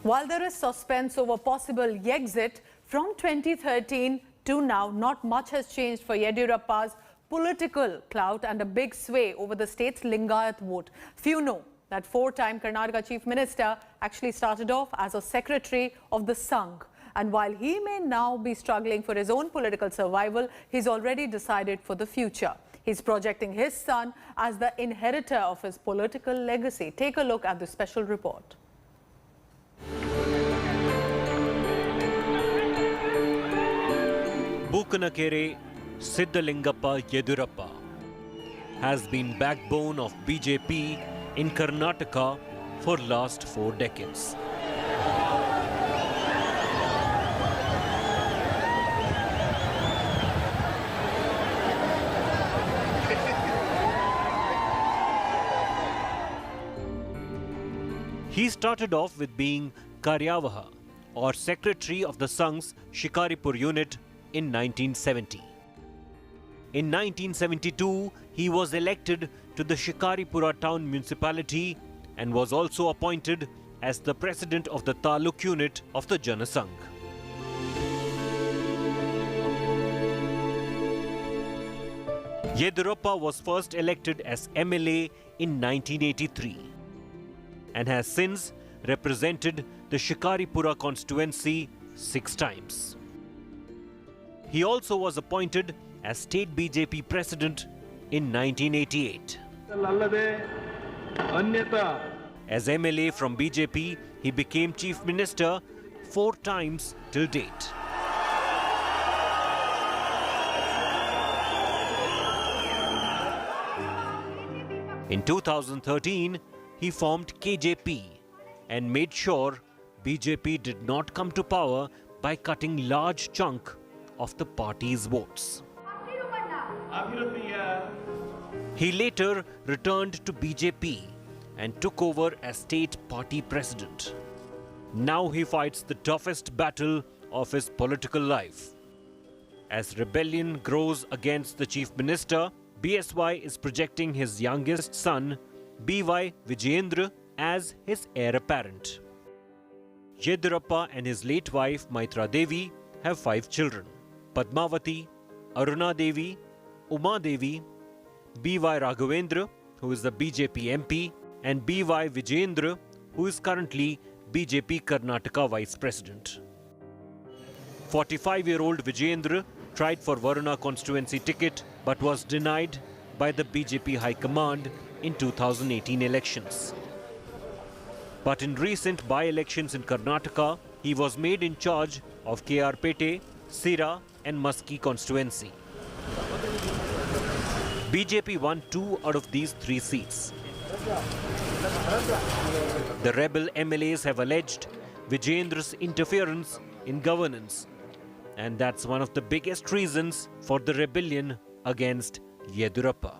While there is suspense over possible exit from 2013 to now, not much has changed for Yediyurappa's political clout and a big sway over the state's Lingayat vote. Few know that four-time Karnataka Chief Minister actually started off as a secretary of the Sangh. And while he may now be struggling for his own political survival, he's already decided for the future. He's projecting his son as the inheritor of his political legacy. Take a look at this special report. Bookanakere Siddhalingappa Yediyurappa has been backbone of BJP in Karnataka for last 4 decades. He started off with being Karyavaha, or secretary of the Sangh's Shikaripur unit in 1970. In 1972, he was elected to the Shikaripura town municipality and was also appointed as the president of the Taluk unit of the Janasangh. Yediyurappa was first elected as MLA in 1983 and has since represented the Shikaripura constituency 6 times. He also was appointed as state BJP president in 1988. As MLA from BJP, he became chief minister 4 times till date. In 2013, he formed KJP and made sure BJP did not come to power by cutting large chunk of the party's votes. He later returned to BJP and took over as state party president. Now he fights the toughest battle of his political life. As rebellion grows against the chief minister, BSY is projecting his youngest son, BY Vijayendra, as his heir apparent. Yediyurappa and his late wife Maitra Devi have 5 children: Padmavati, Aruna Devi, Uma Devi, BY Raghavendra, who is the BJP MP, and BY Vijayendra, who is currently BJP Karnataka Vice President. 45-year-old Vijayendra tried for Varuna constituency ticket but was denied by the BJP High Command in 2018 elections. But in recent by-elections in Karnataka, he was made in charge of KR Pete, Sira and Maski constituency. BJP won 2 out of these 3 seats. The rebel MLAs have alleged Vijayendra's interference in governance, and that's one of the biggest reasons for the rebellion against Yediyurappa.